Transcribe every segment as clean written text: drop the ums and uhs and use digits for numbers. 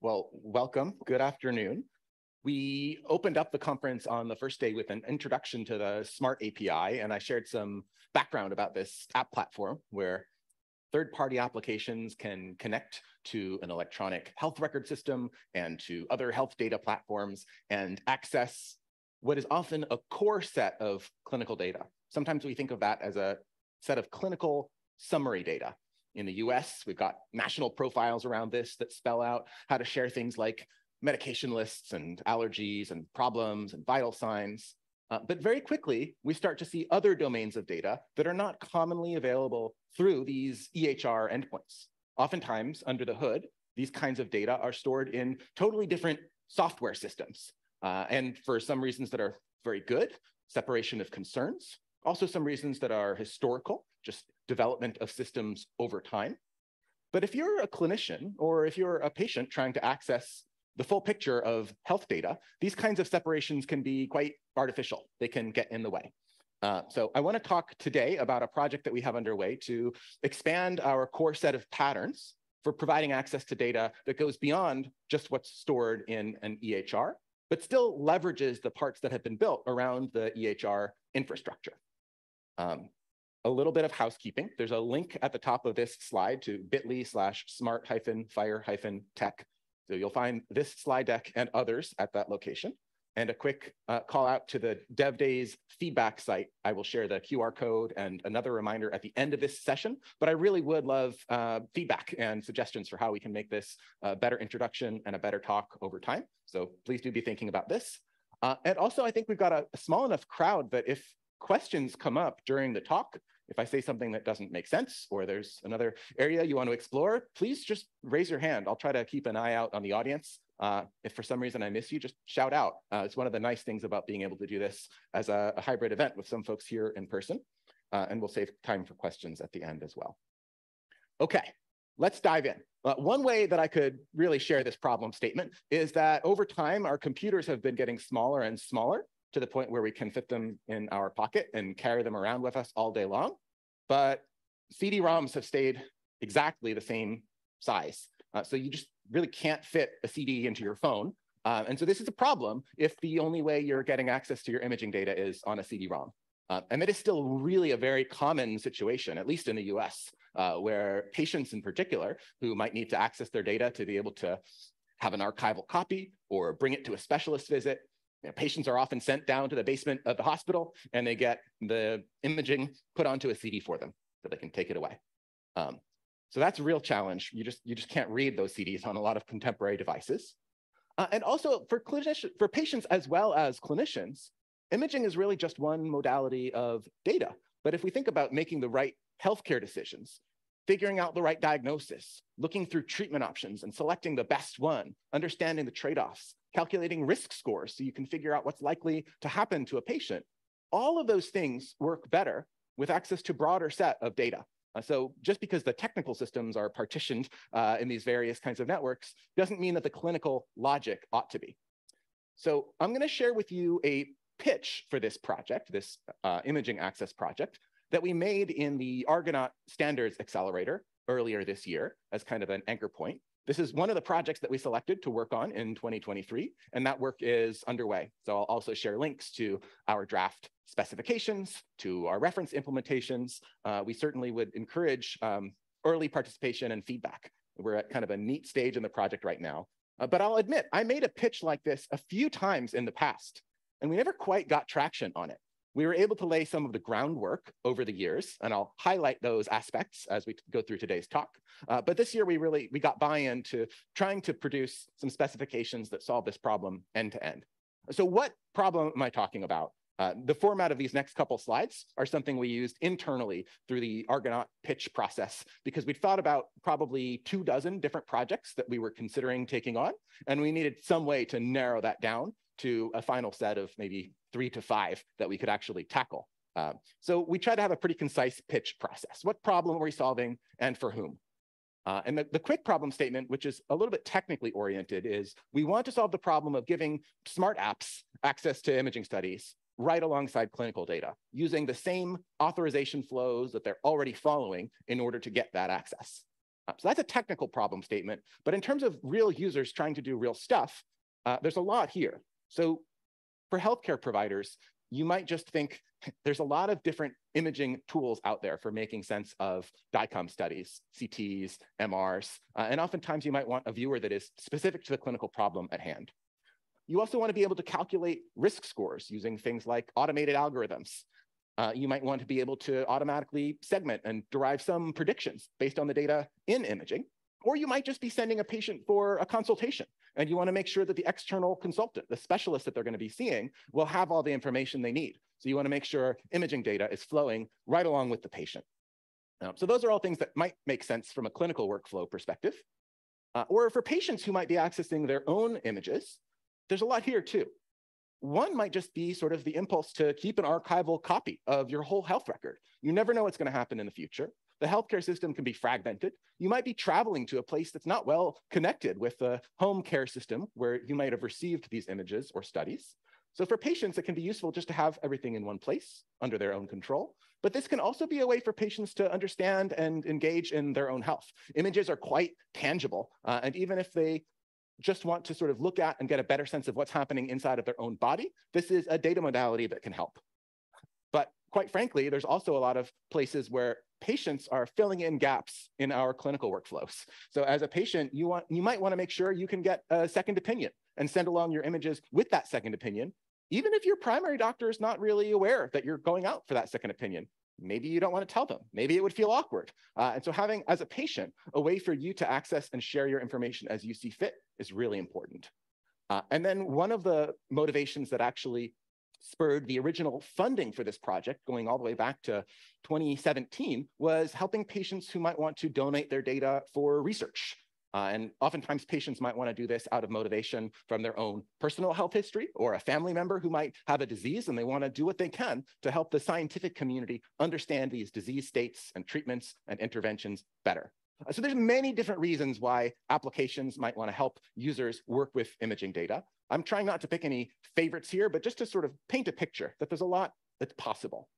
Well, welcome. Good afternoon. We opened up the conference on the first day with an introduction to the Smart API, and I shared some background about this app platform where third-party applications can connect to an electronic health record system and to other health data platforms and access what is often a core set of clinical data. Sometimes we think of that as a set of clinical summary data. In the US, we've got national profiles around this that spell out how to share things like medication lists and allergies and problems and vital signs. But very quickly, we start to see other domains of data that are not commonly available through these EHR endpoints. Oftentimes, under the hood, these kinds of data are stored in totally different software systems. And for some reasons that are very good, separation of concerns, also some reasons that are historical, just development of systems over time. But if you're a clinician or if you're a patient trying to access the full picture of health data, these kinds of separations can be quite artificial. They can get in the way. So I want to talk today about a project that we have underway to expand our core set of patterns for providing access to data that goes beyond just what's stored in an EHR, but still leverages the parts that have been built around the EHR infrastructure. A little bit of housekeeping. There's a link at the top of this slide to bit.ly/smart-fire-tech. So you'll find this slide deck and others at that location. And a quick call out to the DevDays feedback site. I will share the QR code and another reminder at the end of this session. But I really would love feedback and suggestions for how we can make this a better introduction and a better talk over time. So please do be thinking about this. And also, I think we've got a small enough crowd that if questions come up during the talk, if I say something that doesn't make sense or there's another area you want to explore, please just raise your hand. I'll try to keep an eye out on the audience. If for some reason I miss you, just shout out. It's one of the nice things about being able to do this as a hybrid event with some folks here in person. And we'll save time for questions at the end as well. Okay, let's dive in. One way that I could really share this problem statement is that over time, our computers have been getting smaller and smaller to the point where we can fit them in our pocket and carry them around with us all day long. But CD-ROMs have stayed exactly the same size. So you just really can't fit a CD into your phone. And so this is a problem if the only way you're getting access to your imaging data is on a CD-ROM. And that is still really a very common situation, at least in the US, where patients in particular who might need to access their data to be able to have an archival copy or bring it to a specialist visit. Patients are often sent down to the basement of the hospital and they get the imaging put onto a CD for them so they can take it away. So that's a real challenge. You just can't read those CDs on a lot of contemporary devices. And also for patients as well as clinicians, imaging is really just one modality of data. But if we think about making the right healthcare decisions, figuring out the right diagnosis, looking through treatment options and selecting the best one, understanding the trade-offs, calculating risk scores so you can figure out what's likely to happen to a patient. All of those things work better with access to a broader set of data. So just because the technical systems are partitioned in these various kinds of networks doesn't mean that the clinical logic ought to be. So I'm going to share with you a pitch for this project, this imaging access project, that we made in the Argonaut Standards Accelerator earlier this year as kind of an anchor point. This is one of the projects that we selected to work on in 2023, and that work is underway. So I'll also share links to our draft specifications, to our reference implementations. We certainly would encourage early participation and feedback. We're at kind of a neat stage in the project right now. But I'll admit, I made a pitch like this a few times in the past, and we never quite got traction on it. We were able to lay some of the groundwork over the years, and I'll highlight those aspects as we go through today's talk. But this year, we got buy-in to trying to produce some specifications that solve this problem end to end. So what problem am I talking about? The format of these next couple slides are something we used internally through the Argonaut pitch process, because we'd thought about probably 24 different projects that we were considering taking on, and we needed some way to narrow that down to a final set of maybe 3 to 5 that we could actually tackle. So we try to have a pretty concise pitch process. What problem are we solving and for whom? And the quick problem statement, which is a little bit technically oriented, is we want to solve the problem of giving smart apps access to imaging studies right alongside clinical data, using the same authorization flows that they're already following in order to get that access. So that's a technical problem statement. But in terms of real users trying to do real stuff, there's a lot here. So for healthcare providers, you might just think there's a lot of different imaging tools out there for making sense of DICOM studies, CTs, MRs, and oftentimes you might want a viewer that is specific to the clinical problem at hand. You also want to be able to calculate risk scores using things like automated algorithms. You might want to be able to automatically segment and derive some predictions based on the data in imaging. Or you might just be sending a patient for a consultation, and you want to make sure that the external consultant, the specialist that they're going to be seeing, will have all the information they need. So you want to make sure imaging data is flowing right along with the patient. So those are all things that might make sense from a clinical workflow perspective. Or for patients who might be accessing their own images, there's a lot here too. One might just be sort of the impulse to keep an archival copy of your whole health record. You never know what's going to happen in the future. The healthcare system can be fragmented. You might be traveling to a place that's not well connected with the home care system where you might have received these images or studies. So for patients, it can be useful just to have everything in one place under their own control. But this can also be a way for patients to understand and engage in their own health. Images are quite tangible. And even if they just want to sort of look at and get a better sense of what's happening inside of their own body, this is a data modality that can help. But quite frankly, there's also a lot of places where patients are filling in gaps in our clinical workflows. So as a patient, you might want to make sure you can get a second opinion and send along your images with that second opinion, even if your primary doctor is not really aware that you're going out for that second opinion. Maybe you don't want to tell them. Maybe it would feel awkward. And so having, as a patient, a way for you to access and share your information as you see fit is really important. And then one of the motivations that actually spurred the original funding for this project, going all the way back to 2017, was helping patients who might want to donate their data for research. And oftentimes patients might want to do this out of motivation from their own personal health history or a family member who might have a disease, and they want to do what they can to help the scientific community understand these disease states and treatments and interventions better. So there's many different reasons why applications might want to help users work with imaging data. I'm trying not to pick any favorites here, but just to sort of paint a picture that there's a lot that's possible.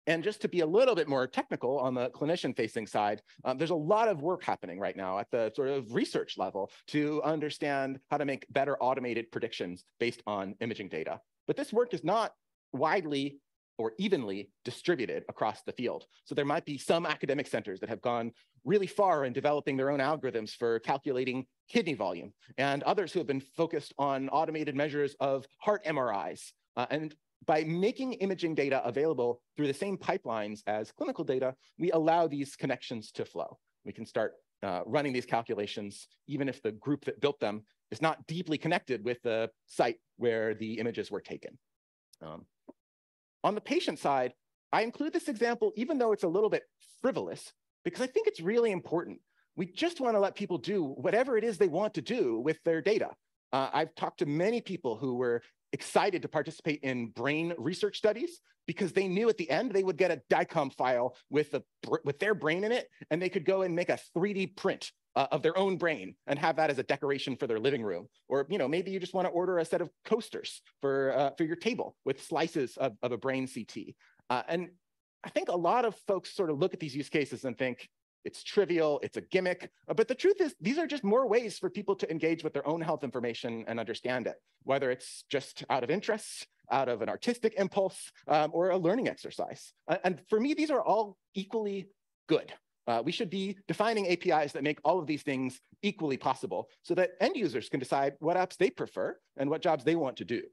And just to be a little bit more technical on the clinician-facing side, there's a lot of work happening right now at the sort of research level to understand how to make better automated predictions based on imaging data. But this work is not widely or evenly distributed across the field. So there might be some academic centers that have gone really far in developing their own algorithms for calculating kidney volume, and others who have been focused on automated measures of heart MRIs. And by making imaging data available through the same pipelines as clinical data, we allow these connections to flow. We can start running these calculations, even if the group that built them is not deeply connected with the site where the images were taken. On the patient side, I include this example, even though it's a little bit frivolous, because I think it's really important. We just want to let people do whatever it is they want to do with their data. I've talked to many people who were excited to participate in brain research studies because they knew at the end they would get a DICOM file with their brain in it, and they could go and make a 3D print of their own brain and have that as a decoration for their living room. Or maybe you just want to order a set of coasters for your table with slices of a brain CT. And I think a lot of folks sort of look at these use cases and think, it's trivial, it's a gimmick, but the truth is these are just more ways for people to engage with their own health information and understand it, whether it's just out of interest, out of an artistic impulse, or a learning exercise. And for me, these are all equally good. We should be defining APIs that make all of these things equally possible so that end users can decide what apps they prefer and what jobs they want to do.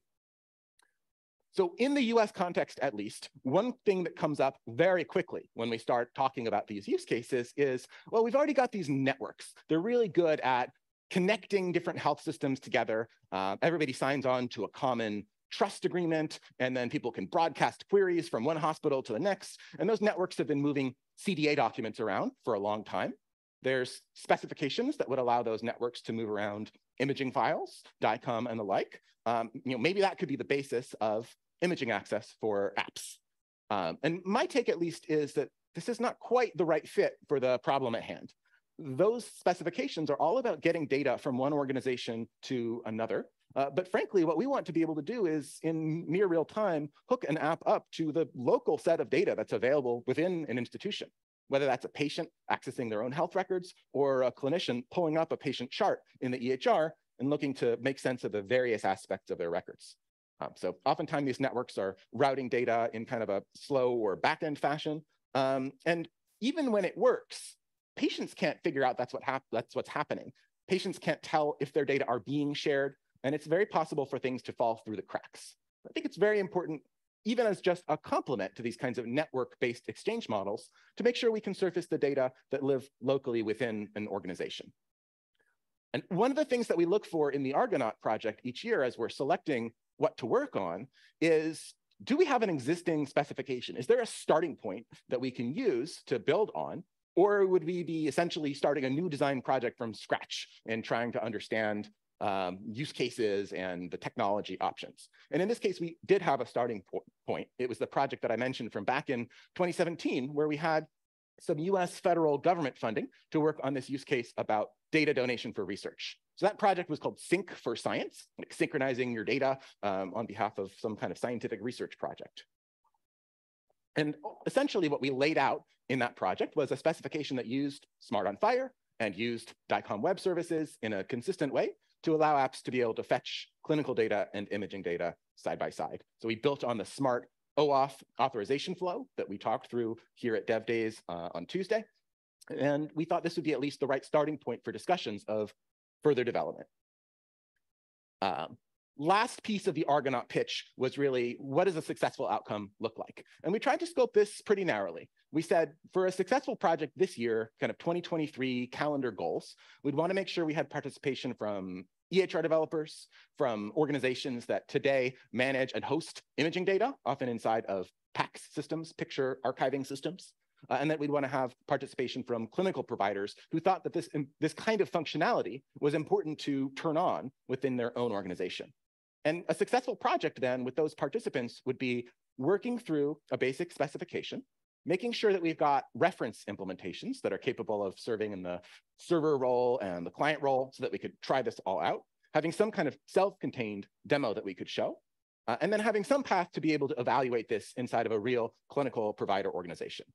So in the US context, at least, one thing that comes up very quickly when we start talking about these use cases is, well, we've already got these networks. They're really good at connecting different health systems together. Everybody signs on to a common trust agreement, and then people can broadcast queries from one hospital to the next. And those networks have been moving CDA documents around for a long time. There's specifications that would allow those networks to move around imaging files, DICOM and the like. Maybe that could be the basis of imaging access for apps. And my take, at least, is that this is not quite the right fit for the problem at hand. Those specifications are all about getting data from one organization to another. But frankly, what we want to be able to do is, in near real time, hook an app up to the local set of data that's available within an institution. whether that's a patient accessing their own health records or a clinician pulling up a patient chart in the EHR and looking to make sense of the various aspects of their records. So oftentimes these networks are routing data in kind of a slow or back-end fashion. And even when it works, patients can't figure out that's what's happening. Patients can't tell if their data are being shared, and it's very possible for things to fall through the cracks. I think it's very important, even as just a complement to these kinds of network-based exchange models, to make sure we can surface the data that live locally within an organization. And one of the things that we look for in the Argonaut project each year as we're selecting what to work on is, do we have an existing specification? Is there a starting point that we can use to build on? Or would we be essentially starting a new design project from scratch and trying to understand use cases and the technology options? And in this case, we did have a starting point. It was the project that I mentioned from back in 2017, where we had some US federal government funding to work on this use case about data donation for research. So that project was called Sync for Science, like synchronizing your data on behalf of some kind of scientific research project. And essentially what we laid out in that project was a specification that used Smart on FHIR and used DICOM Web services in a consistent way to allow apps to be able to fetch clinical data and imaging data side by side. So we built on the smart OAuth authorization flow that we talked through here at DevDays on Tuesday. And we thought this would be at least the right starting point for discussions of further development. Last piece of the Argonaut pitch was really, what does a successful outcome look like? And we tried to scope this pretty narrowly. We said, for a successful project this year, kind of 2023 calendar goals, we'd want to make sure we had participation from EHR developers, from organizations that today manage and host imaging data, often inside of PACS systems, picture archiving systems, and that we'd want to have participation from clinical providers who thought that this kind of functionality was important to turn on within their own organization. And a successful project then with those participants would be working through a basic specification, making sure that we've got reference implementations that are capable of serving in the server role and the client role so that we could try this all out, having some kind of self-contained demo that we could show, and then having some path to be able to evaluate this inside of a real clinical provider organization.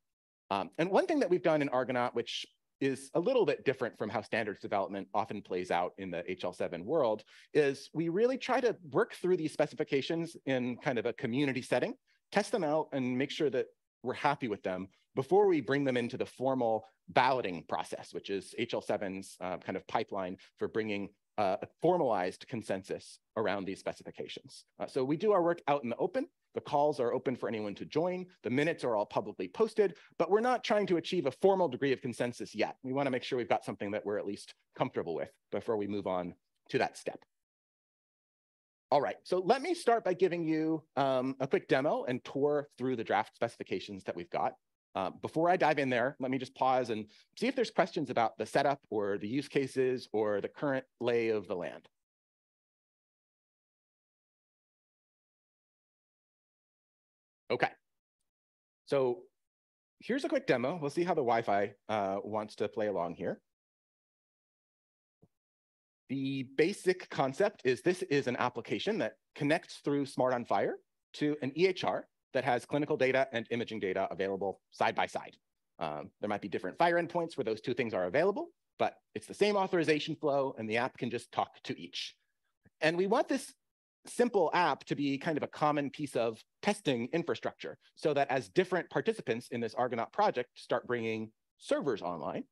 And one thing that we've done in Argonaut, which is a little bit different from how standards development often plays out in the HL7 world, is we really try to work through these specifications in kind of a community setting, test them out and make sure that we're happy with them before we bring them into the formal balloting process, which is HL7's kind of pipeline for bringing a formalized consensus around these specifications. So we do our work out in the open. The calls are open for anyone to join. The minutes are all publicly posted, but we're not trying to achieve a formal degree of consensus yet. We want to make sure we've got something that we're at least comfortable with before we move on to that step. All right, so let me start by giving you a quick demo and tour through the draft specifications that we've got. Before I dive in there, let me just pause and see if there's questions about the setup or the use cases or the current lay of the land. Okay, so here's a quick demo. We'll see how the Wi-Fi wants to play along here. The basic concept is this is an application that connects through Smart on FHIR to an EHR that has clinical data and imaging data available side by side. There might be different FHIR endpoints where those two things are available, but it's the same authorization flow and the app can just talk to each. And we want this simple app to be kind of a common piece of testing infrastructure so that as different participants in this Argonaut project start bringing servers online,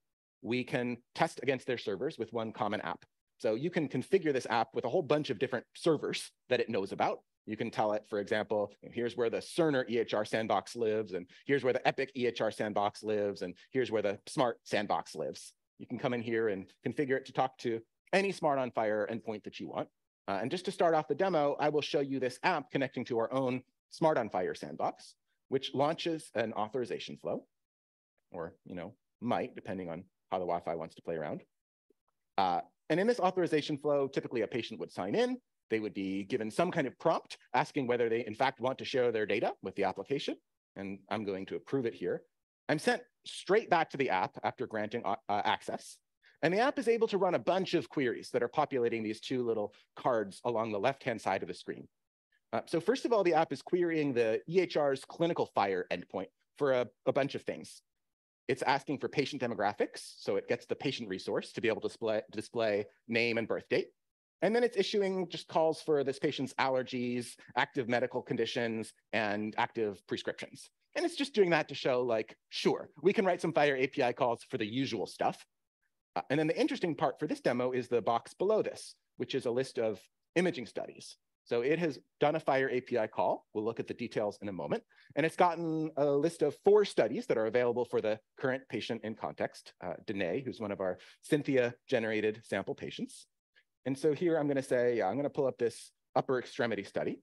we can test against their servers with one common app. So you can configure this app with a whole bunch of different servers that it knows about. You can tell it, for example, here's where the Cerner EHR sandbox lives, and here's where the Epic EHR sandbox lives, and here's where the Smart sandbox lives. You can come in here and configure it to talk to any Smart on FHIR endpoint that you want. And just to start off the demo, I will show you this app connecting to our own Smart on FHIR sandbox, which launches an authorization flow, or might, depending on how the Wi-Fi wants to play around. And in this authorization flow, typically a patient would sign in. They would be given some kind of prompt asking whether they in fact want to share their data with the application. And I'm going to approve it here. I'm sent straight back to the app after granting access. And the app is able to run a bunch of queries that are populating these two little cards along the left-hand side of the screen. So first of all, the app is querying the EHR's clinical FHIR endpoint for a bunch of things. It's asking for patient demographics, so it gets the patient resource to be able to display name and birth date. And then it's issuing just calls for this patient's allergies, active medical conditions, and active prescriptions. And it's just doing that to show, like, sure, we can write some FHIR API calls for the usual stuff. And then the interesting part for this demo is the box below this, which is a list of imaging studies. So it has done a FHIR API call. We'll look at the details in a moment. And it's gotten a list of 4 studies that are available for the current patient in context, Danae, who's one of our Cynthia-generated sample patients. And so here I'm going to say, yeah, I'm going to pull up this upper extremity study.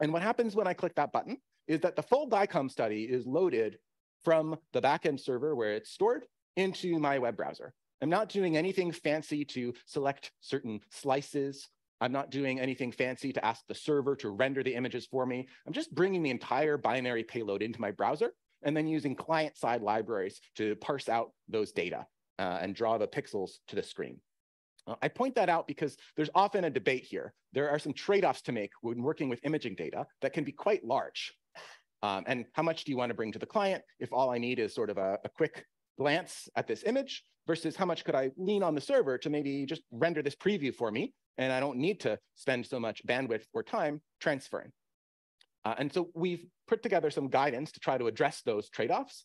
And what happens when I click that button is that the full DICOM study is loaded from the backend server where it's stored into my web browser. I'm not doing anything fancy to select certain slices. I'm not doing anything fancy to ask the server to render the images for me. I'm just bringing the entire binary payload into my browser and then using client-side libraries to parse out those data and draw the pixels to the screen. I point that out because there's often a debate here. There are some trade-offs to make when working with imaging data that can be quite large. And how much do you want to bring to the client if all I need is sort of a quick glance at this image versus how much could I lean on the server to maybe just render this preview for me, and I don't need to spend so much bandwidth or time transferring. And so we've put together some guidance to try to address those trade-offs.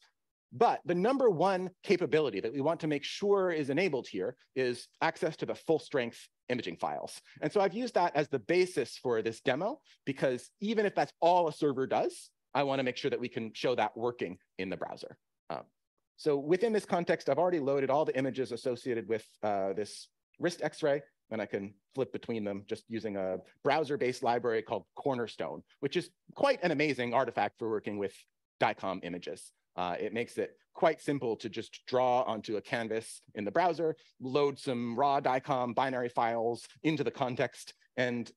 But the number one capability that we want to make sure is enabled here is access to the full strength imaging files. And so I've used that as the basis for this demo, because even if that's all a server does, I want to make sure that we can show that working in the browser. So within this context, I've already loaded all the images associated with this wrist X-ray, and I can flip between them just using a browser-based library called Cornerstone, which is quite an amazing artifact for working with DICOM images. It makes it quite simple to just draw onto a canvas in the browser, load some raw DICOM binary files into the context, and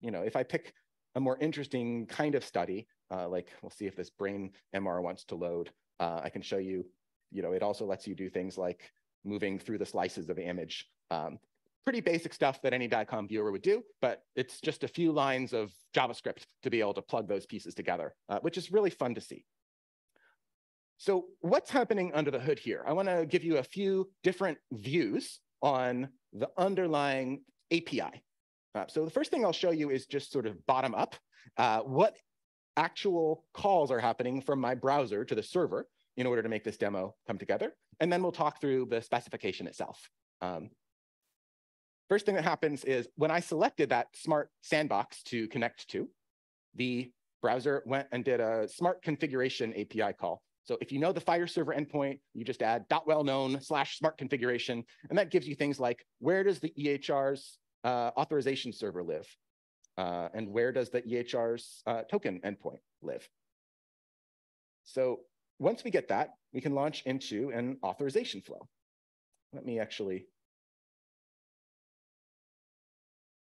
if I pick a more interesting kind of study, like we'll see if this brain MR wants to load, I can show you, it also lets you do things like moving through the slices of the image. Pretty basic stuff that any DICOM viewer would do, but it's just a few lines of JavaScript to be able to plug those pieces together, which is really fun to see. So what's happening under the hood here? I want to give you a few different views on the underlying API. So the first thing I'll show you is just sort of bottom up, what actual calls are happening from my browser to the server in order to make this demo come together. And then we'll talk through the specification itself. First thing that happens is when I selected that smart sandbox to connect to, the browser went and did a smart configuration API call. So if you know the FHIR server endpoint, you just add .wellknown/smart configuration, and that gives you things like, where does the EHR's authorization server live? And where does the EHR's token endpoint live? So once we get that, we can launch into an authorization flow. Let me actually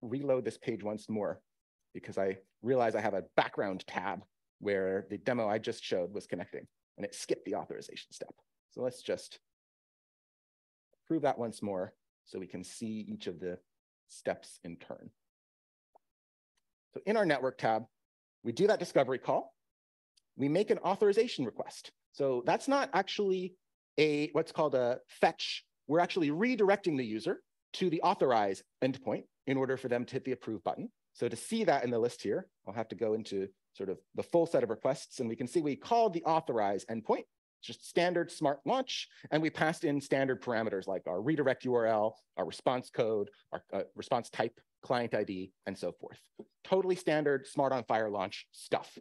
reload this page once more, because I realize I have a background tab where the demo I just showed was connecting, and it skipped the authorization step. So let's just prove that once more so we can see each of the steps in turn. So in our network tab, we do that discovery call. We make an authorization request. So that's not actually what's called a fetch. We're actually redirecting the user to the authorize endpoint in order for them to hit the approve button. So to see that in the list here, I'll have to go into sort of the full set of requests, and we can see we called the authorize endpoint, just standard smart launch, and we passed in standard parameters like our redirect URL, our response code, our response type, client ID, and so forth. Totally standard smart on FHIR launch stuff.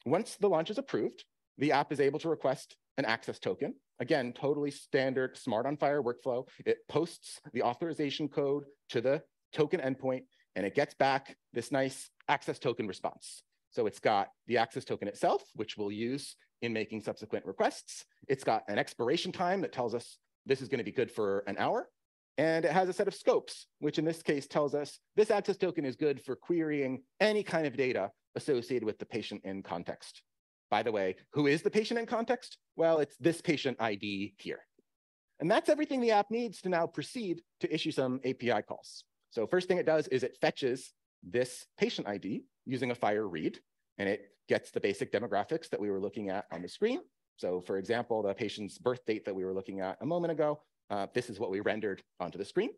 Once the launch is approved, the app is able to request an access token. Again, totally standard smart on FHIR workflow. It posts the authorization code to the token endpoint, and it gets back this nice access token response. So it's got the access token itself, which we'll use in making subsequent requests. It's got an expiration time that tells us this is going to be good for an hour. And it has a set of scopes, which in this case tells us this access token is good for querying any kind of data associated with the patient in context. By the way, who is the patient in context? Well, it's this patient ID here. And that's everything the app needs to now proceed to issue some API calls. So first thing it does is it fetches this patient ID using a FHIR read, and it gets the basic demographics that we were looking at on the screen. So for example, the patient's birth date that we were looking at a moment ago, this is what we rendered onto the screen.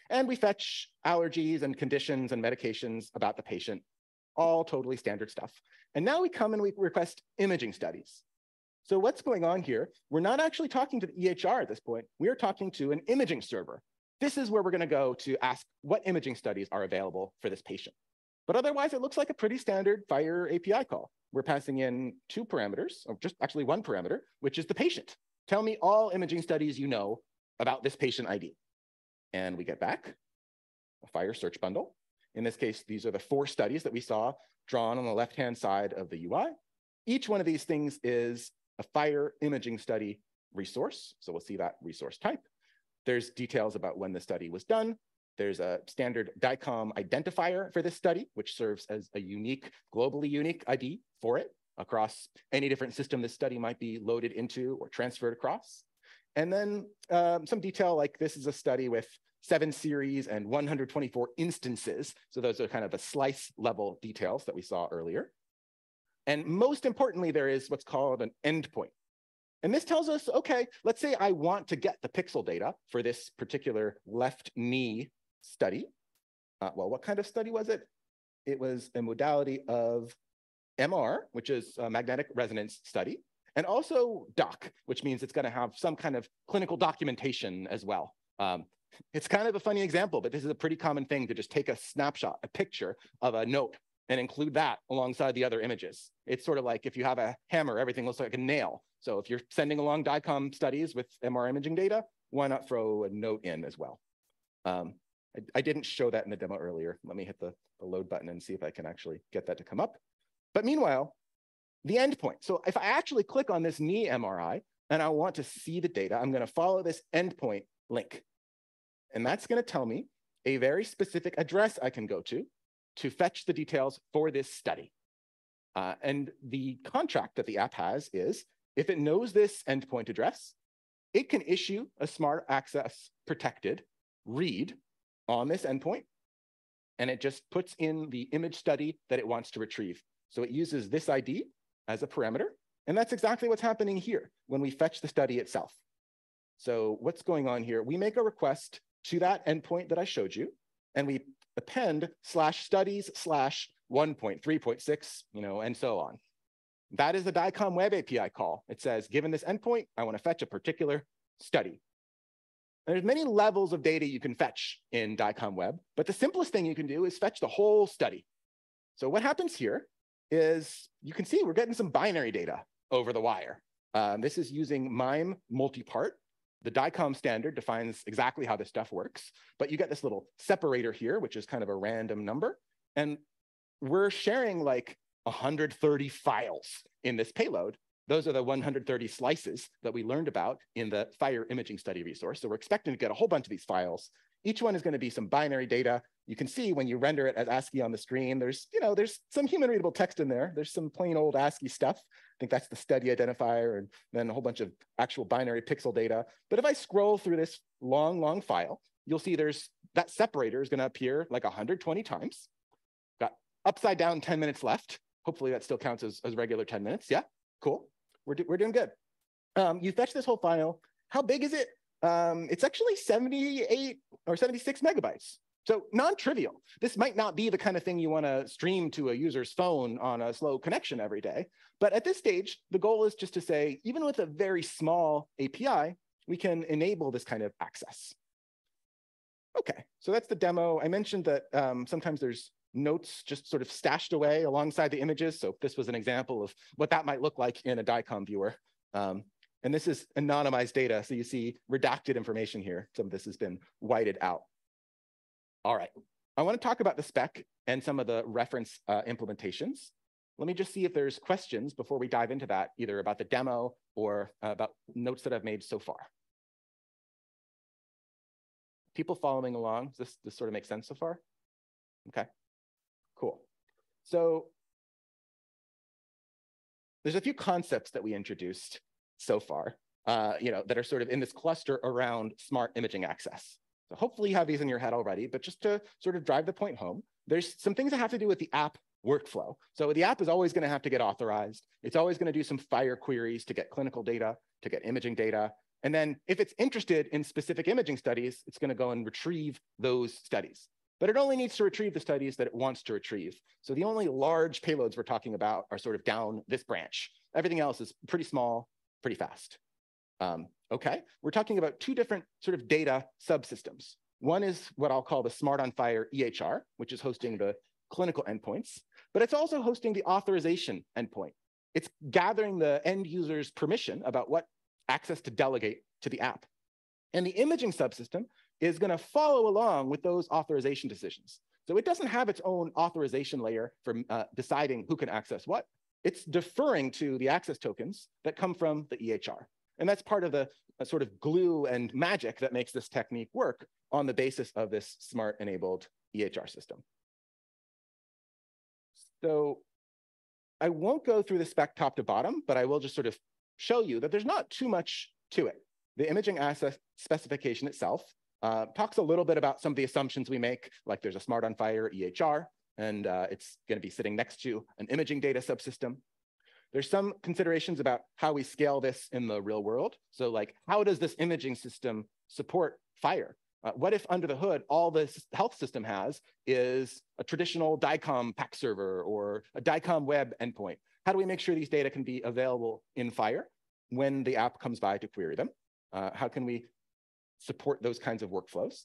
And we fetch allergies and conditions and medications about the patient, all totally standard stuff. And now we come and we request imaging studies. So what's going on here? We're not actually talking to the EHR at this point. We are talking to an imaging server. This is where we're going to go to ask what imaging studies are available for this patient. But otherwise, it looks like a pretty standard FHIR API call. We're passing in 2 parameters, or just actually 1 parameter, which is the patient. Tell me all imaging studies you know about this patient ID. And we get back a FHIR search bundle. In this case, these are the 4 studies that we saw drawn on the left-hand side of the UI. Each one of these things is a FHIR imaging study resource. So we'll see that resource type. There's details about when the study was done. There's a standard DICOM identifier for this study, which serves as a unique, globally unique ID for it across any different system this study might be loaded into or transferred across. And then some detail like this is a study with 7 series and 124 instances. So those are kind of the slice level details that we saw earlier. And most importantly, there is what's called an endpoint. And this tells us, okay, let's say I want to get the pixel data for this particular left knee study. Well, what kind of study was it? It was a modality of MR, which is a magnetic resonance study, and also doc, which means it's going to have some kind of clinical documentation as well. It's kind of a funny example, but this is a pretty common thing to just take a snapshot, a picture of a note, and include that alongside the other images. It's sort of like if you have a hammer, everything looks like a nail. So if you're sending along DICOM studies with MR imaging data, why not throw a note in as well? I didn't show that in the demo earlier. Let me hit the load button and see if I can actually get that to come up. But meanwhile, the endpoint. So if I actually click on this knee MRI and I want to see the data, I'm going to follow this endpoint link. And that's going to tell me a very specific address I can go to fetch the details for this study. And the contract that the app has is, if it knows this endpoint address, it can issue a smart access protected read on this endpoint, and it just puts in the image study that it wants to retrieve. So it uses this ID as a parameter, and that's exactly what's happening here when we fetch the study itself. So what's going on here? We make a request to that endpoint that I showed you, and we append /studies/1.3.6, and so on. That is the DICOM Web API call. It says, given this endpoint, I want to fetch a particular study. And there's many levels of data you can fetch in DICOM Web, but the simplest thing you can do is fetch the whole study. So what happens here is you can see we're getting some binary data over the wire. This is using MIME multipart. The DICOM standard defines exactly how this stuff works, but you get this little separator here, which is kind of a random number. And we're sharing like 130 files in this payload. Those are the 130 slices that we learned about in the FHIR imaging study resource. So we're expecting to get a whole bunch of these files. Each one is going to be some binary data. You can see when you render it as ASCII on the screen, there's some human readable text in there. There's some plain old ASCII stuff. I think that's the study identifier, and then a whole bunch of actual binary pixel data. But if I scroll through this long file, you'll see that separator is going to appear like 120 times. Got upside down 10 minutes left. Hopefully that still counts as regular 10 minutes. Yeah, cool. We're doing good. You fetch this whole file. How big is it? It's actually 78 or 76 megabytes. So non-trivial. This might not be the kind of thing you want to stream to a user's phone on a slow connection every day. But at this stage, the goal is just to say, even with a very small API, we can enable this kind of access. Okay, so that's the demo. I mentioned that sometimes there's notes just sort of stashed away alongside the images. So this was an example of what that might look like in a DICOM viewer. And this is anonymized data. So you see redacted information here. Some of this has been whited out. All right, I want to talk about the spec and some of the reference implementations. Let me just see if there's questions before we dive into that, either about the demo or about notes that I've made so far. People following along, does this sort of make sense so far? Okay, cool. So there's a few concepts that we introduced so far, that are sort of in this cluster around smart imaging access. So hopefully you have these in your head already, but just to sort of drive the point home, there's some things that have to do with the app workflow. So the app is always going to have to get authorized. It's always going to do some FHIR queries to get clinical data, to get imaging data. And then if it's interested in specific imaging studies, it's going to go and retrieve those studies. But it only needs to retrieve the studies that it wants to retrieve. So the only large payloads we're talking about are sort of down this branch. Everything else is pretty small, pretty fast. Okay, we're talking about two different sort of data subsystems. One is what I'll call the Smart on FHIR EHR, which is hosting the clinical endpoints, but it's also hosting the authorization endpoint. It's gathering the end user's permission about what access to delegate to the app. And the imaging subsystem is going to follow along with those authorization decisions. So it doesn't have its own authorization layer for deciding who can access what. It's deferring to the access tokens that come from the EHR. And that's part of the sort of glue and magic that makes this technique work on the basis of this smart-enabled EHR system. So I won't go through the spec top to bottom, but I will just sort of show you that there's not too much to it. The imaging asset specification itself talks a little bit about some of the assumptions we make, like there's a Smart on FHIR EHR, and it's going to be sitting next to an imaging data subsystem. There's some considerations about how we scale this in the real world. So like, how does this imaging system support FHIR? What if under the hood, all this health system has is a traditional DICOM PAC server or a DICOM Web endpoint? How do we make sure these data can be available in FHIR when the app comes by to query them? How can we support those kinds of workflows?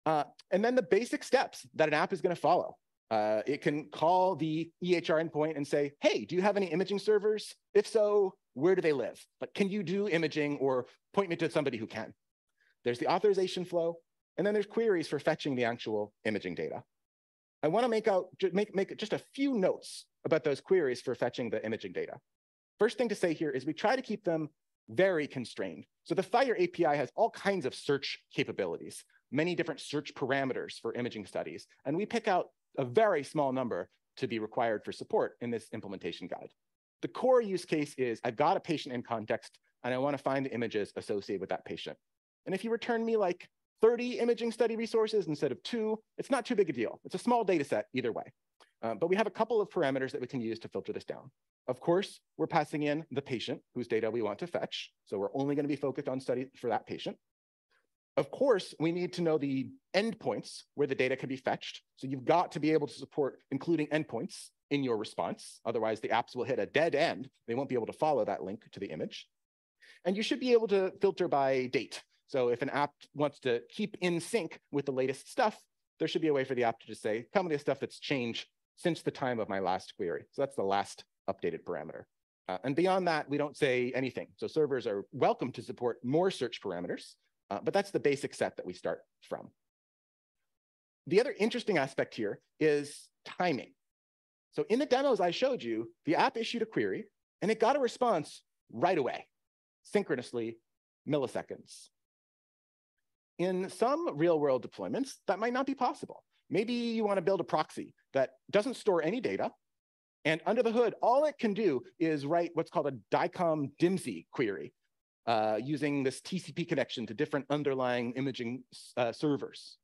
And then the basic steps that an app is going to follow. It can call the EHR endpoint and say, hey, do you have any imaging servers? If so, where do they live? Like, can you do imaging or point me to somebody who can? There's the authorization flow, and then there's queries for fetching the actual imaging data. I want to make just a few notes about those queries for fetching the imaging data. First thing to say here is we try to keep them very constrained. So the FHIR API has all kinds of search capabilities, many different search parameters for imaging studies, and we pick out a very small number to be required for support in this implementation guide. The core use case is I've got a patient in context, and I want to find the images associated with that patient. And if you return me like 30 imaging study resources instead of 2, it's not too big a deal. It's a small data set either way. But we have a couple of parameters that we can use to filter this down. Of course, we're passing in the patient whose data we want to fetch. So we're only going to be focused on study for that patient. Of course, we need to know the endpoints where the data can be fetched. So you've got to be able to support including endpoints in your response. Otherwise, the apps will hit a dead end. They won't be able to follow that link to the image. And you should be able to filter by date. So if an app wants to keep in sync with the latest stuff, there should be a way for the app to just say, tell me the stuff that's changed since the time of my last query. So that's the last updated parameter. And beyond that, we don't say anything. So servers are welcome to support more search parameters, but that's the basic set that we start from. The other interesting aspect here is timing. So in the demos I showed you, the app issued a query, and it got a response right away, synchronously, milliseconds. In some real-world deployments, that might not be possible. Maybe you want to build a proxy that doesn't store any data, and under the hood, all it can do is write what's called a DICOM DIMSI query using this TCP connection to different underlying imaging servers.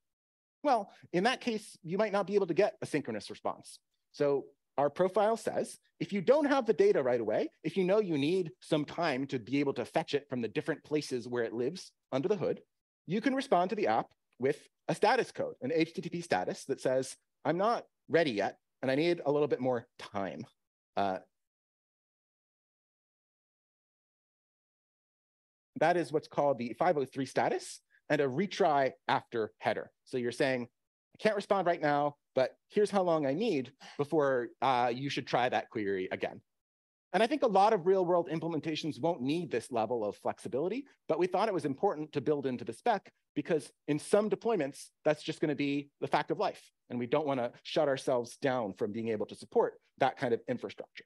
Well, in that case, you might not be able to get a synchronous response. So our profile says, if you don't have the data right away, if you know you need some time to be able to fetch it from the different places where it lives under the hood, you can respond to the app with a status code, an HTTP status that says, I'm not ready yet, and I need a little bit more time. That is what's called the 503 status and a retry after header. So you're saying, I can't respond right now, but here's how long I need before you should try that query again. And I think a lot of real world implementations won't need this level of flexibility, but we thought it was important to build into the spec because in some deployments, that's just going to be the fact of life. And we don't want to shut ourselves down from being able to support that kind of infrastructure.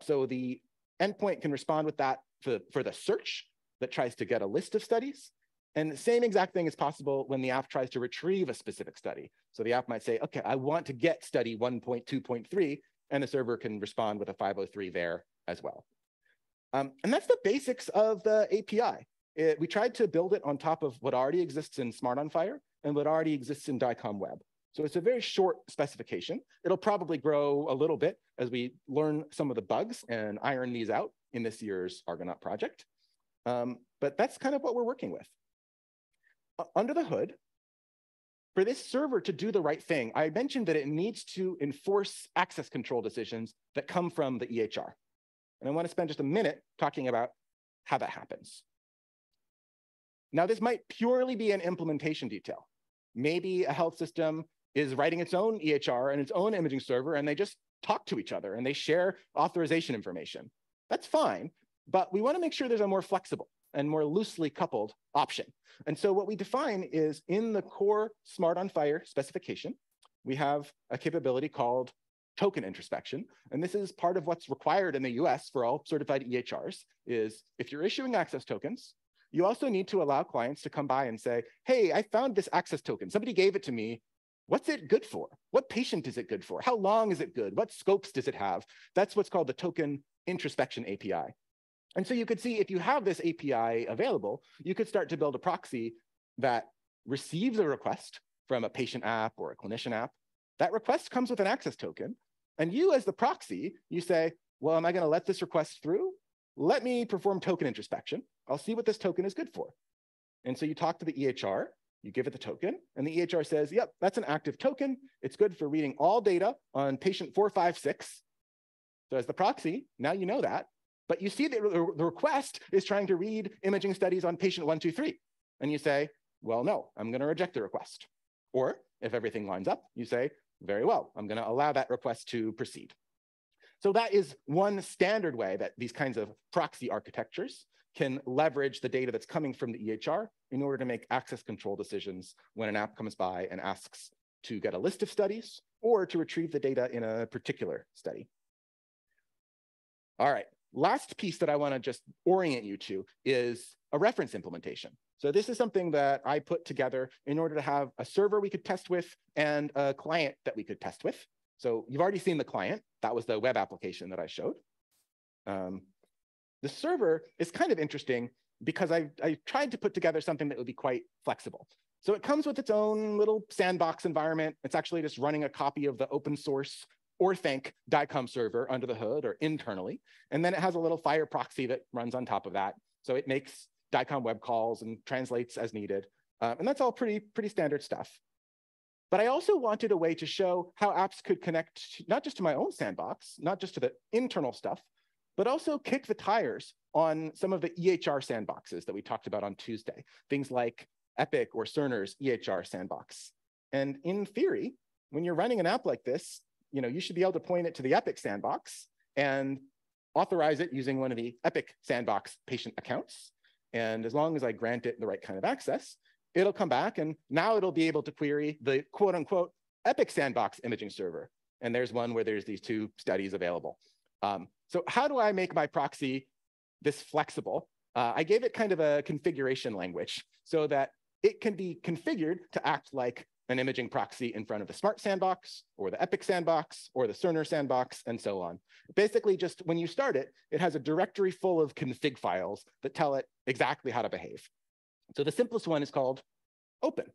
So the endpoint can respond with that for the search that tries to get a list of studies. And the same exact thing is possible when the app tries to retrieve a specific study. So the app might say, okay, I want to get study 1.2.3, and the server can respond with a 503 there as well. And that's the basics of the API. We tried to build it on top of what already exists in Smart on FHIR and what already exists in DICOM Web. So it's a very short specification. It'll probably grow a little bit as we learn some of the bugs and iron these out in this year's Argonaut project. But that's kind of what we're working with. Under the hood, for this server to do the right thing, I mentioned that it needs to enforce access control decisions that come from the EHR. And I want to spend just a minute talking about how that happens. Now, this might purely be an implementation detail. Maybe a health system is writing its own EHR and its own imaging server, and they just talk to each other and they share authorization information. That's fine, but we want to make sure there's a more flexible and more loosely coupled option. And so what we define is in the core Smart on FHIR specification, we have a capability called token introspection. And this is part of what's required in the US for all certified EHRs is if you're issuing access tokens, you also need to allow clients to come by and say, hey, I found this access token. Somebody gave it to me. What's it good for? What patient is it good for? How long is it good? What scopes does it have? That's what's called the token introspection API. And so you could see if you have this API available, you could start to build a proxy that receives a request from a patient app or a clinician app. That request comes with an access token. And you as the proxy, you say, well, am I going to let this request through? Let me perform token introspection. I'll see what this token is good for. And so you talk to the EHR, you give it the token, and the EHR says, yep, that's an active token. It's good for reading all data on patient 456. So as the proxy, now you know that. But you see that the request is trying to read imaging studies on patient 123. And you say, well, no, I'm going to reject the request. Or if everything lines up, you say, very well, I'm going to allow that request to proceed. So that is one standard way that these kinds of proxy architectures can leverage the data that's coming from the EHR in order to make access control decisions when an app comes by and asks to get a list of studies or to retrieve the data in a particular study. All right, last piece that I want to just orient you to is a reference implementation. So this is something that I put together in order to have a server we could test with and a client that we could test with. So you've already seen the client. That was the web application that I showed. The server is kind of interesting because I tried to put together something that would be quite flexible. So it comes with its own little sandbox environment. It's actually just running a copy of the open source Orthanc DICOM server under the hood or internally. And then it has a little FHIR proxy that runs on top of that. So it makes DICOM web calls and translates as needed. And that's all pretty standard stuff. But I also wanted a way to show how apps could connect not just to my own sandbox, not just to the internal stuff, but also kick the tires on some of the EHR sandboxes that we talked about on Tuesday, things like Epic or Cerner's EHR sandbox. And in theory, when you're running an app like this, you should be able to point it to the Epic sandbox and authorize it using one of the Epic sandbox patient accounts. And as long as I grant it the right kind of access, it'll come back and now it'll be able to query the quote unquote Epic sandbox imaging server. And there's one where there's these two studies available. So how do I make my proxy this flexible? I gave it kind of a configuration language so that it can be configured to act like an imaging proxy in front of the Smart sandbox or the Epic sandbox or the Cerner sandbox and so on. Basically, just when you start it, it has a directory full of config files that tell it exactly how to behave. So the simplest one is called open.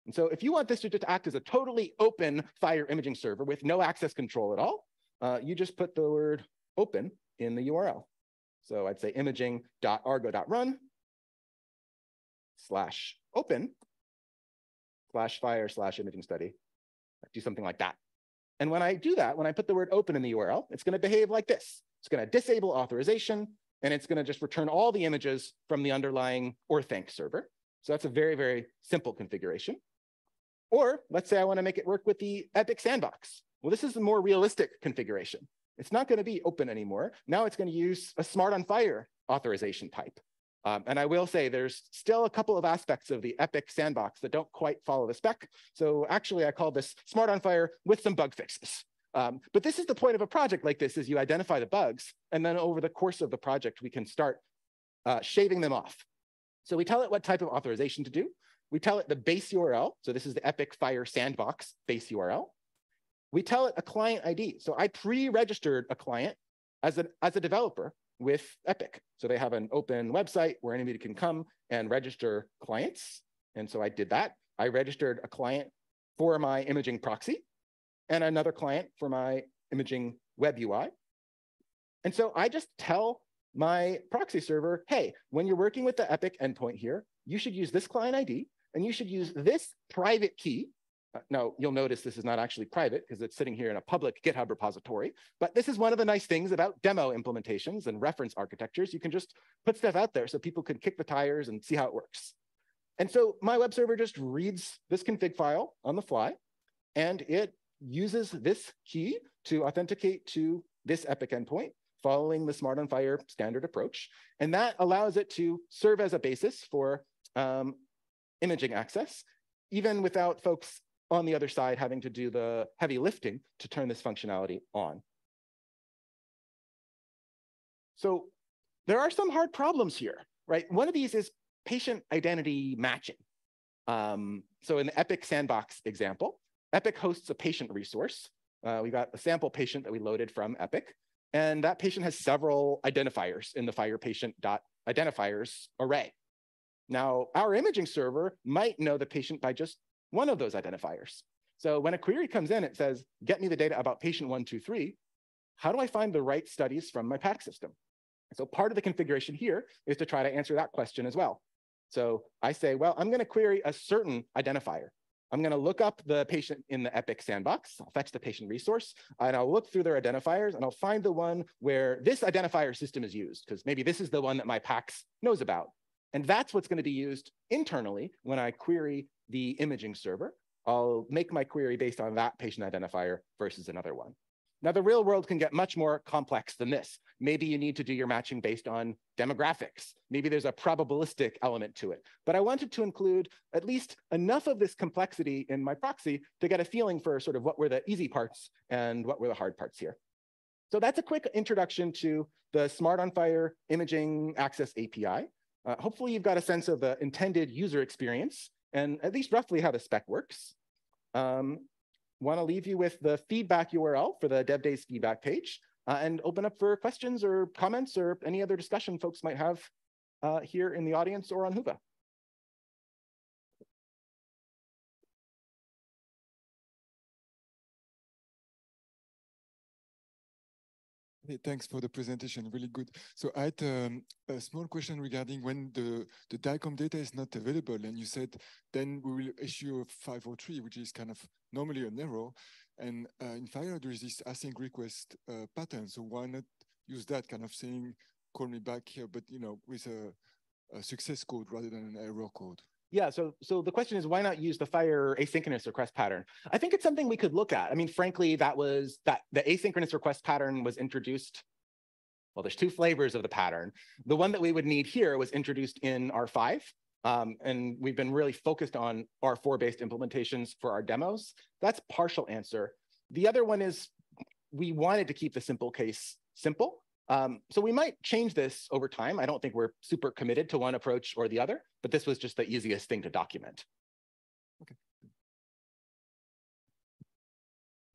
And so if you want this to just act as a totally open FHIR imaging server with no access control at all, you just put the word open in the URL. So I'd say imaging.argo.run/open/FHIR/imaging study. Do something like that. And when I do that, when I put the word open in the URL, it's going to behave like this. It's going to disable authorization, and it's going to just return all the images from the underlying Orthanc server. So that's a very, very simple configuration. Or let's say I want to make it work with the Epic sandbox. Well, this is a more realistic configuration. It's not going to be open anymore. Now it's going to use a Smart on FHIR authorization type. And I will say there's still a couple of aspects of the Epic sandbox that don't quite follow the spec. So actually, I call this Smart on FHIR with some bug fixes. But this is the point of a project like this, is you identify the bugs, and then over the course of the project, we can start shaving them off. So we tell it what type of authorization to do. We tell it the base URL. So this is the Epic FHIR sandbox base URL. We tell it a client ID. So I pre-registered a client as a developer with Epic. So they have an open website where anybody can come and register clients. And so I did that. I registered a client for my imaging proxy and another client for my imaging web UI. And so I just tell my proxy server, hey, when you're working with the Epic endpoint here, you should use this client ID, and you should use this private key. Now, you'll notice this is not actually private because it's sitting here in a public GitHub repository. But this is one of the nice things about demo implementations and reference architectures. You can just put stuff out there so people can kick the tires and see how it works. And so my web server just reads this config file on the fly, and it uses this key to authenticate to this Epic endpoint, following the Smart on FHIR standard approach. And that allows it to serve as a basis for imaging access, even without folks on the other side having to do the heavy lifting to turn this functionality on. So there are some hard problems here, right? One of these is patient identity matching. So in the Epic Sandbox example, Epic hosts a patient resource. We got a sample patient that we loaded from Epic, and that patient has several identifiers in the FHIR patient.identifiers array. Now, our imaging server might know the patient by just one of those identifiers. So when a query comes in, it says, get me the data about patient 123. How do I find the right studies from my PAC system? So part of the configuration here is to try to answer that question as well. So I say, well, I'm going to query a certain identifier. I'm going to look up the patient in the Epic Sandbox. I'll fetch the patient resource, and I'll look through their identifiers, and I'll find the one where this identifier system is used, because maybe this is the one that my PACS knows about. And that's what's going to be used internally when I query the imaging server. I'll make my query based on that patient identifier versus another one. Now, the real world can get much more complex than this. Maybe you need to do your matching based on demographics. Maybe there's a probabilistic element to it. But I wanted to include at least enough of this complexity in my proxy to get a feeling for sort of what were the easy parts and what were the hard parts here. So that's a quick introduction to the Smart on FHIR Imaging Access API. Hopefully, you've got a sense of the intended user experience and at least roughly how the spec works. Want to leave you with the feedback URL for the DevDays feedback page and open up for questions or comments or any other discussion folks might have here in the audience or on Whova. Hey, thanks for the presentation, really good. So I had a small question regarding when the DICOM data is not available, and you said then we will issue a 503, which is kind of normally an error. And in FHIR, there is this async request pattern. So why not use that kind of saying, call me back here, but with a success code rather than an error code? Yeah, so the question is, why not use the FHIR asynchronous request pattern? I think it's something we could look at. I mean, frankly, the asynchronous request pattern was introduced. Well, there's two flavors of the pattern. The one that we would need here was introduced in R5, and we've been really focused on R4-based implementations for our demos. That's partial answer. The other one is we wanted to keep the simple case simple. So we might change this over time. I don't think we're super committed to one approach or the other, but this was just the easiest thing to document. Okay.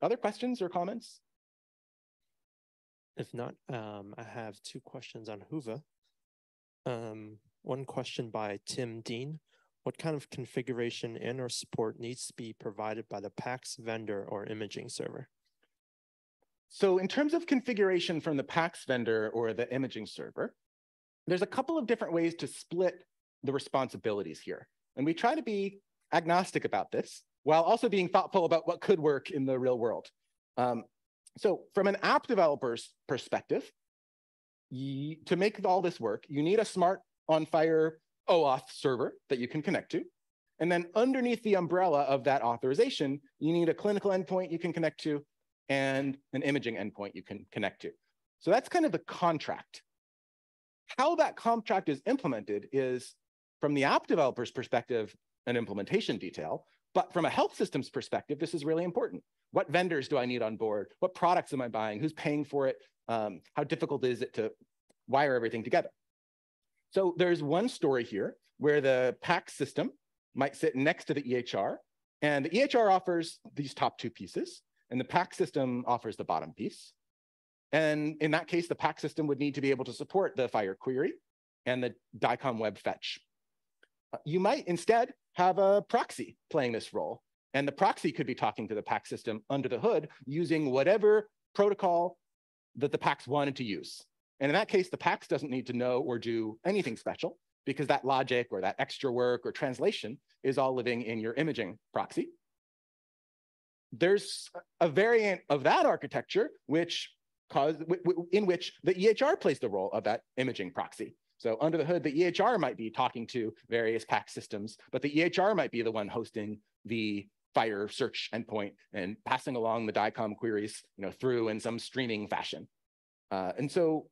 Other questions or comments? If not, I have two questions on Whova. One question by Tim Dean. What kind of configuration and or support needs to be provided by the PACS vendor or imaging server? So in terms of configuration from the PACS vendor or the imaging server, there's a couple of different ways to split the responsibilities here. And we try to be agnostic about this while also being thoughtful about what could work in the real world. So from an app developer's perspective, to make all this work, you need a Smart on FHIR OAuth server that you can connect to. And then underneath the umbrella of that authorization, you need a clinical endpoint you can connect to and an imaging endpoint you can connect to. So that's kind of the contract. How that contract is implemented is, from the app developer's perspective, an implementation detail. But from a health systems perspective, this is really important. What vendors do I need on board? What products am I buying? Who's paying for it? How difficult is it to wire everything together? So there's one story here where the PACS system might sit next to the EHR, and the EHR offers these top two pieces, and the PACS system offers the bottom piece. And in that case, the PACS system would need to be able to support the FHIR query and the DICOM Web fetch. You might instead have a proxy playing this role. And the proxy could be talking to the PAX system under the hood using whatever protocol that the PAX wanted to use. And in that case, the PAX doesn't need to know or do anything special because that logic or that extra work or translation is all living in your imaging proxy. There's a variant of that architecture in which the EHR plays the role of that imaging proxy. So under the hood, the EHR might be talking to various PAX systems, but the EHR might be the one hosting the FHIR search endpoint and passing along the DICOM queries, through in some streaming fashion. And so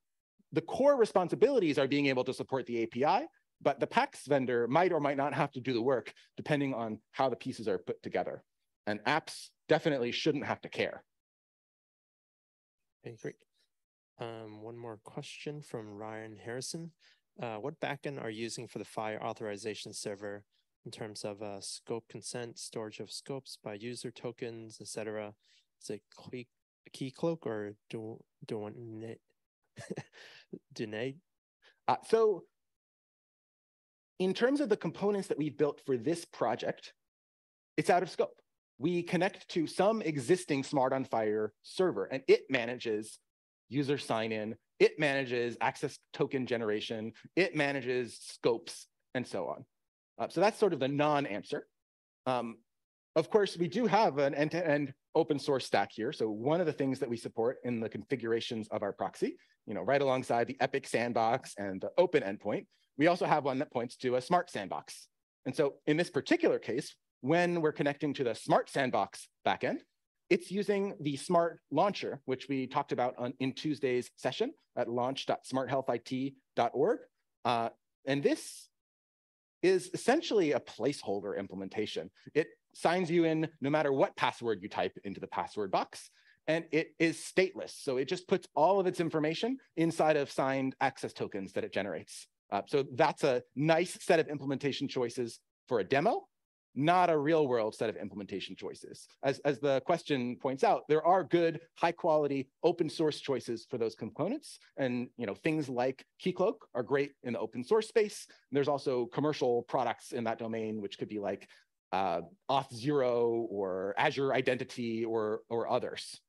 the core responsibilities are being able to support the API, but the PAX vendor might or might not have to do the work depending on how the pieces are put together. And apps definitely shouldn't have to care. Okay, great. One more question from Ryan Harrison. What backend are you using for the FHIR authorization server in terms of scope consent, storage of scopes by user tokens, etc.? Is it Keycloak or Dune? So in terms of the components that we've built for this project, it's out of scope. We connect to some existing Smart on FHIR server, and it manages user sign-in, it manages access token generation, it manages scopes, and so on. So that's sort of the non-answer. Of course, we do have an end-to-end open source stack here. So one of the things that we support in the configurations of our proxy, right alongside the Epic sandbox and the open endpoint, we also have one that points to a smart sandbox. And so in this particular case, when we're connecting to the smart sandbox backend, it's using the smart launcher, which we talked about in Tuesday's session at launch.smarthealthit.org. And this is essentially a placeholder implementation. It signs you in no matter what password you type into the password box, and it is stateless. So it just puts all of its information inside of signed access tokens that it generates. So that's a nice set of implementation choices for a demo, not a real world set of implementation choices. As the question points out, there are good, high quality, open source choices for those components. And things like Keycloak are great in the open source space. There's also commercial products in that domain, which could be like Auth0 or Azure Identity or others.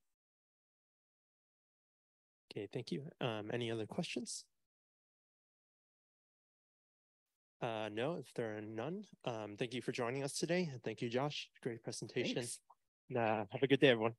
Okay, thank you. Any other questions? No, if there are none, thank you for joining us today. And thank you, Josh. Great presentation. Thanks. Have a good day, everyone.